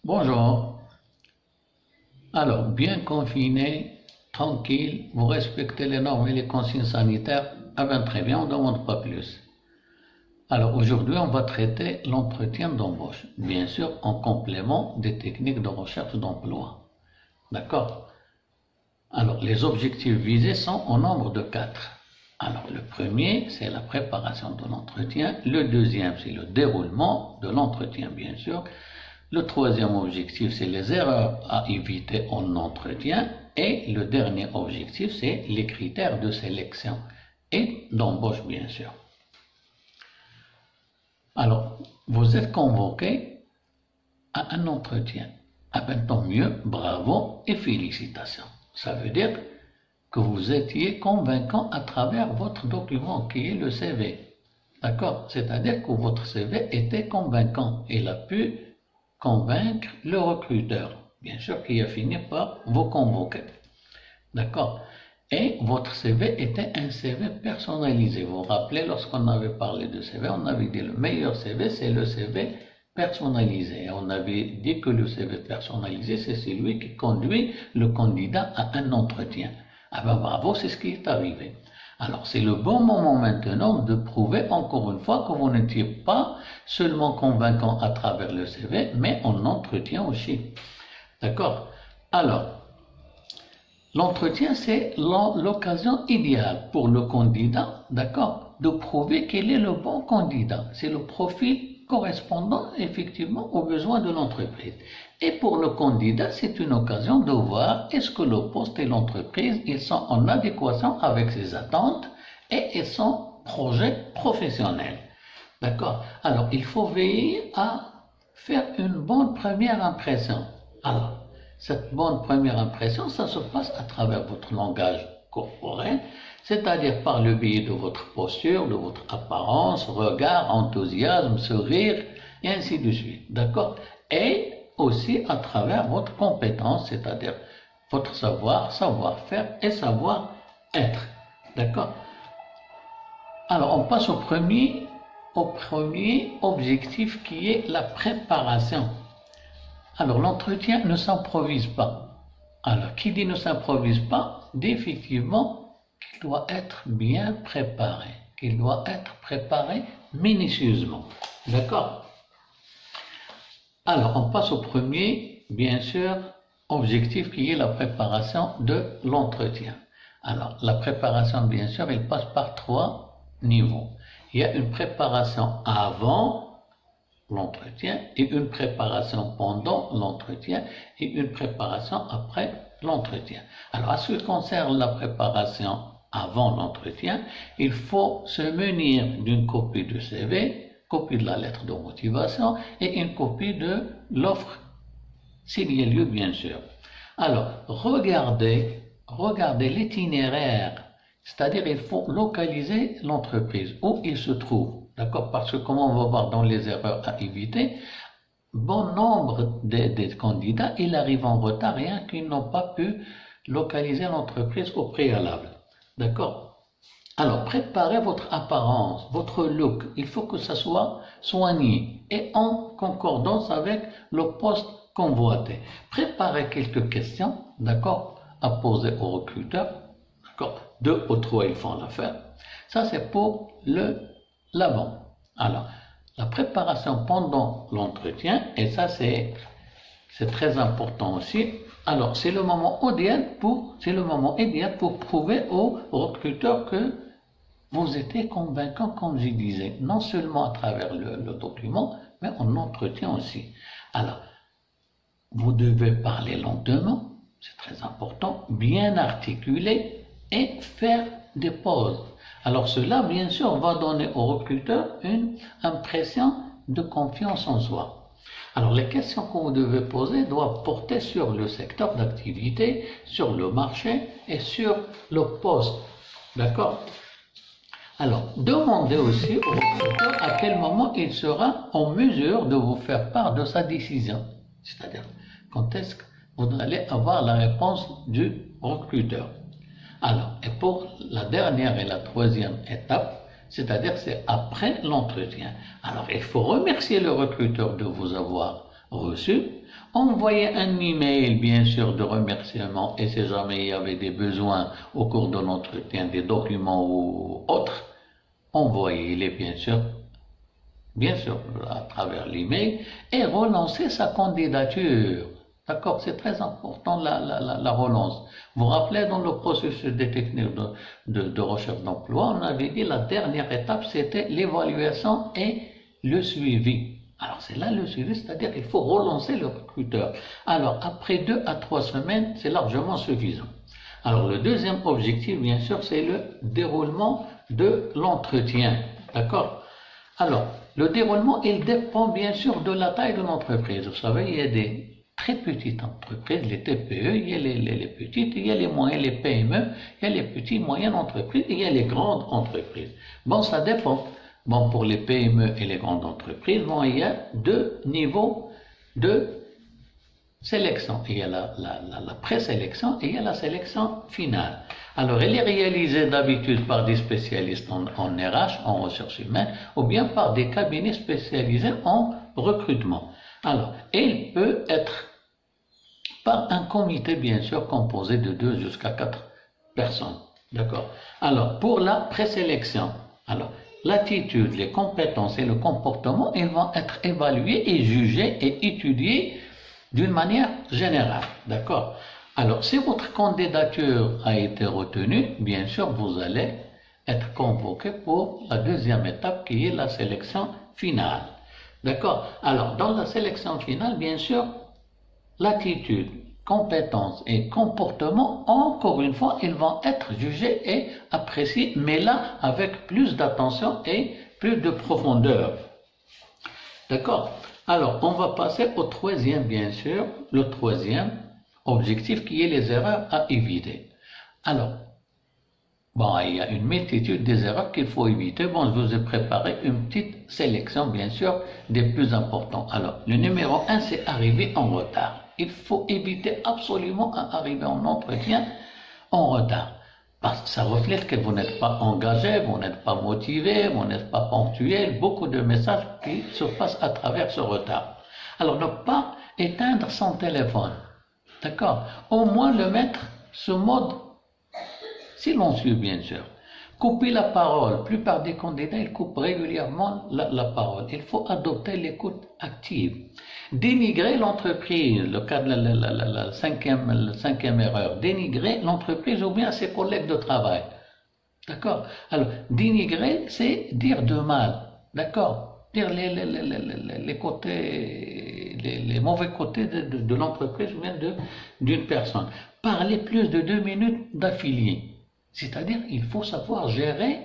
Bonjour. Alors, bien confiné, tranquille, vous respectez les normes et les consignes sanitaires, ah ben très bien, on ne demande pas plus. Alors aujourd'hui, on va traiter l'entretien d'embauche, bien sûr en complément des techniques de recherche d'emploi. D'accord? Alors, les objectifs visés sont au nombre de 4. Alors, le premier, c'est la préparation de l'entretien. Le deuxième, c'est le déroulement de l'entretien, bien sûr. Le troisième objectif, c'est les erreurs à éviter en entretien. Et le dernier objectif, c'est les critères de sélection et d'embauche, bien sûr. Alors, vous êtes convoqué à un entretien. Ah ben tant mieux, bravo et félicitations. Ça veut dire que vous étiez convaincant à travers votre document qui est le CV. D'accord? C'est-à-dire que votre CV était convaincant. Il a pu convaincre le recruteur, bien sûr, qui a fini par vous convoquer. D'accord? Et votre CV était un CV personnalisé. Vous vous rappelez, lorsqu'on avait parlé de CV, on avait dit le meilleur CV, c'est le CV personnalisé. Et on avait dit que le CV personnalisé, c'est celui qui conduit le candidat à un entretien. Ah ben bravo, c'est ce qui est arrivé. Alors c'est le bon moment maintenant de prouver encore une fois que vous n'étiez pas seulement convaincant à travers le CV, mais en entretien aussi. D'accord? Alors, l'entretien, c'est l'occasion idéale pour le candidat, d'accord, de prouver qu'il est le bon candidat. C'est le profil correspondant effectivement aux besoins de l'entreprise. Et pour le candidat, c'est une occasion de voir est-ce que le poste et l'entreprise, ils sont en adéquation avec ses attentes et son projet professionnel. D'accord? Alors, il faut veiller à faire une bonne première impression. Alors, cette bonne première impression, ça se passe à travers votre langage corporel, c'est-à-dire par le biais de votre posture, de votre apparence, regard, enthousiasme, sourire, et ainsi de suite. D'accord? Et aussi à travers votre compétence, c'est-à-dire votre savoir-faire et savoir-être. D'accord? Alors, on passe au premier objectif qui est la préparation. Alors, l'entretien ne s'improvise pas. Alors, qui dit ne s'improvise pas, dit effectivement qu'il doit être bien préparé, qu'il doit être préparé minutieusement. D'accord? Alors, on passe au premier, bien sûr, objectif qui est la préparation de l'entretien. Alors, la préparation, bien sûr, elle passe par 3 niveaux. Il y a une préparation avant l'entretien et une préparation pendant l'entretien et une préparation après l'entretien. Alors, à ce qui concerne la préparation avant l'entretien, il faut se munir d'une copie de CV, copie de la lettre de motivation et une copie de l'offre, s'il y a lieu, bien sûr. Alors, regardez l'itinéraire, c'est-à-dire il faut localiser l'entreprise, où il se trouve. D'accord? Parce que, comme on va voir dans les erreurs à éviter, bon nombre des candidats, ils arrivent en retard, rien qu'ils n'ont pas pu localiser l'entreprise au préalable. D'accord? Alors, préparez votre apparence, votre look. Il faut que ça soit soigné et en concordance avec le poste convoité. Préparez quelques questions, d'accord, à poser au recruteur. D'accord? 2 ou 3, ils font l'affaire. Ça, c'est pour l'avant. Alors, la préparation pendant l'entretien, et ça, c'est très important aussi. Alors, c'est le moment idéal pour prouver au recruteur que vous étiez convaincant, comme je disais, non seulement à travers le document, mais en entretien aussi. Alors, vous devez parler lentement, c'est très important, bien articuler et faire des pauses. Alors cela, bien sûr, va donner au recruteur une impression de confiance en soi. Alors les questions que vous devez poser doivent porter sur le secteur d'activité, sur le marché et sur le poste. D'accord? Alors, demandez aussi au recruteur à quel moment il sera en mesure de vous faire part de sa décision. C'est-à-dire, quand est-ce que vous allez avoir la réponse du recruteur. Alors, et pour la dernière et la troisième étape, c'est-à-dire c'est après l'entretien. Alors, il faut remercier le recruteur de vous avoir reçu envoyer un email, bien sûr, de remerciement, et si jamais il y avait des besoins au cours de l'entretien, des documents ou autres, envoyez-les, bien sûr, à travers l'email, et relancer sa candidature. D'accord, c'est très important la relance. Vous vous rappelez, dans le processus des techniques de recherche d'emploi, on avait dit la dernière étape, c'était l'évaluation et le suivi. Alors c'est là le suivi, c'est-à-dire qu'il faut relancer le recruteur. Alors après 2 à 3 semaines, c'est largement suffisant. Alors le deuxième objectif, bien sûr, c'est le déroulement de l'entretien. D'accord? Alors, le déroulement, il dépend bien sûr de la taille de l'entreprise. Vous savez, il y a des très petites entreprises, les TPE, il y a les petites, il y a les moyennes, les PME, il y a les petites, moyennes entreprises, il y a les grandes entreprises. Bon, ça dépend. Bon, pour les PME et les grandes entreprises, bon, il y a 2 niveaux de sélection. Il y a la présélection et il y a la sélection finale. Alors, elle est réalisée d'habitude par des spécialistes en RH, en ressources humaines, ou bien par des cabinets spécialisés en recrutement. Alors, elle peut être par un comité, bien sûr, composé de 2 jusqu'à 4 personnes. D'accord? Alors, pour la présélection, alors, l'attitude, les compétences et le comportement, ils vont être évalués et jugés et étudiés d'une manière générale. D'accord? Alors, si votre candidature a été retenue, bien sûr, vous allez être convoqué pour la deuxième étape qui est la sélection finale. D'accord? Alors, dans la sélection finale, bien sûr, l'attitude, compétence et comportement, encore une fois, ils vont être jugés et appréciés, mais là, avec plus d'attention et plus de profondeur. D'accord? Alors, on va passer au troisième, bien sûr, le troisième objectif qui est les erreurs à éviter. Alors, bon, il y a une multitude des erreurs qu'il faut éviter. Bon, je vous ai préparé une petite sélection, bien sûr, des plus importants. Alors, le numéro 1, c'est arriver en retard. Il faut éviter absolument à arriver en entretien en retard. Parce que ça reflète que vous n'êtes pas engagé, vous n'êtes pas motivé, vous n'êtes pas ponctuel. Beaucoup de messages qui se passent à travers ce retard. Alors, ne pas éteindre son téléphone. D'accord? Au moins le mettre sur mode silencieux, bien sûr. Couper la parole. La plupart des candidats, ils coupent régulièrement la parole. Il faut adopter l'écoute active. Dénigrer l'entreprise, le cas de la cinquième erreur. Dénigrer l'entreprise ou bien ses collègues de travail. D'accord? Alors, dénigrer, c'est dire de mal. D'accord? Dire les côtés, les mauvais côtés de l'entreprise ou bien d'une personne. Parler plus de 2 minutes d'affilié. C'est-à-dire, il faut savoir gérer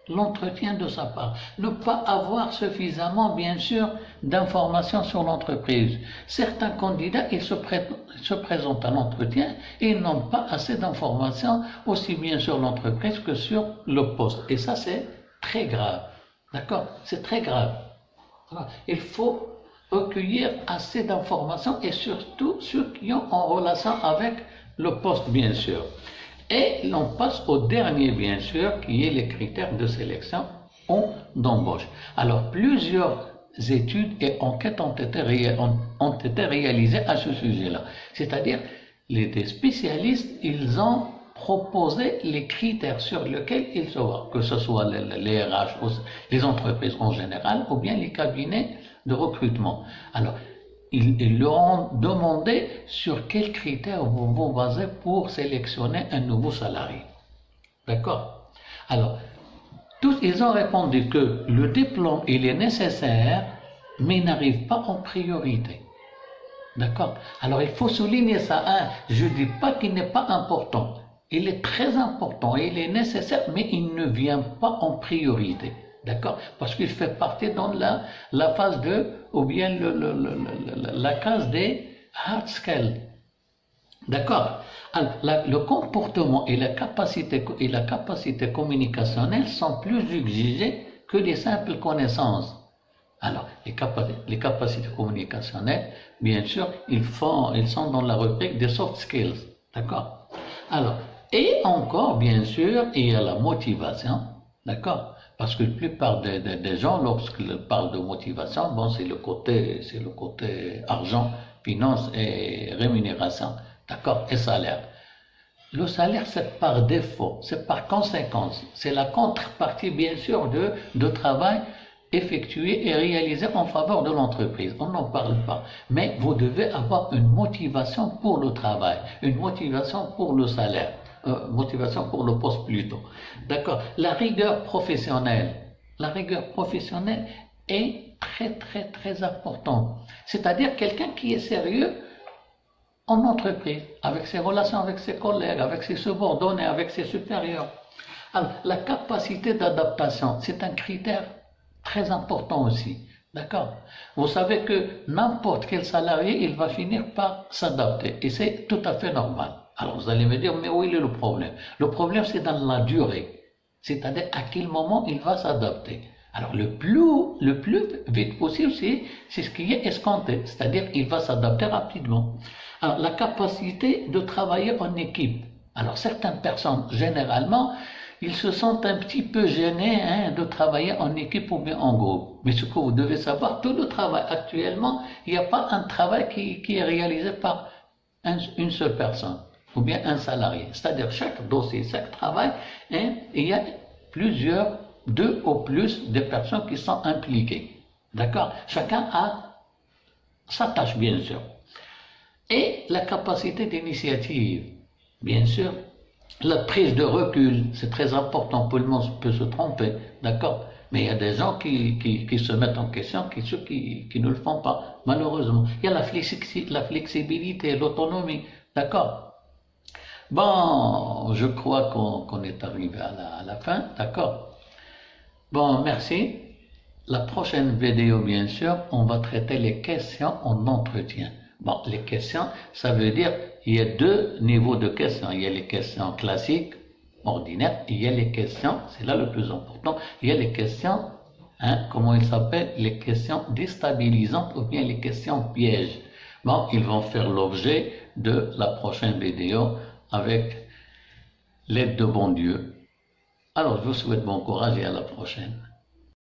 l'entretien de sa part. Ne pas avoir suffisamment, bien sûr, d'informations sur l'entreprise. Certains candidats, ils se présentent à l'entretien et ils n'ont pas assez d'informations aussi bien sur l'entreprise que sur le poste. Et ça, c'est très grave. D'accord? C'est très grave. Voilà. Il faut recueillir assez d'informations et surtout ceux qui ont en relation avec le poste, bien sûr. Et l'on passe au dernier, bien sûr, qui est les critères de sélection ou d'embauche. Alors, plusieurs études et enquêtes ont été réalisées à ce sujet-là. C'est-à-dire, des spécialistes, ils ont proposé les critères sur lesquels ils se voient, que ce soit les RH, les entreprises en général, ou bien les cabinets de recrutement. Alors, ils leur ont demandé sur quels critères vous vous basez pour sélectionner un nouveau salarié. D'accord? Alors, tous ils ont répondu que le diplôme, il est nécessaire, mais il n'arrive pas en priorité. D'accord? Alors, il faut souligner ça. Je ne dis pas qu'il n'est pas important. Il est très important, il est nécessaire, mais il ne vient pas en priorité. D'accord? Parce qu'il fait partie dans la phase ou bien la case des hard skills. D'accord? Alors, le comportement et la capacité communicationnelle sont plus exigées que les simples connaissances. Alors, les capacités communicationnelles, bien sûr, ils sont dans la rubrique des soft skills. D'accord? Alors, et encore, bien sûr, il y a la motivation. D'accord? Parce que la plupart des gens, lorsqu'ils parlent de motivation, bon, c'est le côté argent finances et rémunération, d'accord, et salaire. Le salaire, c'est par défaut, c'est par conséquence, c'est la contrepartie, bien sûr, de travail effectué et réalisé en faveur de l'entreprise. On n'en parle pas. Mais vous devez avoir une motivation pour le travail, une motivation pour le salaire, motivation pour le poste plutôt. D'accord. La rigueur professionnelle est très importante. C'est-à-dire quelqu'un qui est sérieux en entreprise, avec ses relations avec ses collègues, avec ses subordonnés, avec ses supérieurs. Alors, la capacité d'adaptation, c'est un critère très important aussi. D'accord? Vous savez que n'importe quel salarié, il va finir par s'adapter. Et c'est tout à fait normal. Alors, vous allez me dire, mais où est le problème? Le problème, c'est dans la durée. C'est-à-dire à quel moment il va s'adapter. Alors, le plus vite possible, c'est ce qui est escompté. C'est-à-dire qu'il va s'adapter rapidement. Alors, la capacité de travailler en équipe. Alors, certaines personnes, généralement, ils se sentent un petit peu gênés de travailler en équipe ou bien en groupe. Mais ce que vous devez savoir, tout le travail actuellement, il n'y a pas un travail qui est réalisé par une seule personne ou bien un salarié. C'est-à-dire chaque dossier, chaque travail, il y a plusieurs, 2 ou plus de personnes qui sont impliquées. D'accord? Chacun a sa tâche, bien sûr. Et la capacité d'initiative, bien sûr. La prise de recul, c'est très important, tout le monde peut se tromper, d'accord? Mais il y a des gens qui se mettent en question, ceux qui ne le font pas, malheureusement. Il y a la flexibilité, l'autonomie, d'accord? Bon, je crois qu'on est arrivé à la fin, d'accord? Bon, merci. La prochaine vidéo, bien sûr, on va traiter les questions en entretien. Bon, les questions, ça veut dire, il y a 2 niveaux de questions. Il y a les questions classiques, ordinaires, et il y a les questions, c'est là le plus important, il y a les questions, comment ils s'appellent, les questions déstabilisantes ou bien les questions pièges. Bon, ils vont faire l'objet de la prochaine vidéo avec l'aide de bon Dieu. Alors, je vous souhaite bon courage et à la prochaine.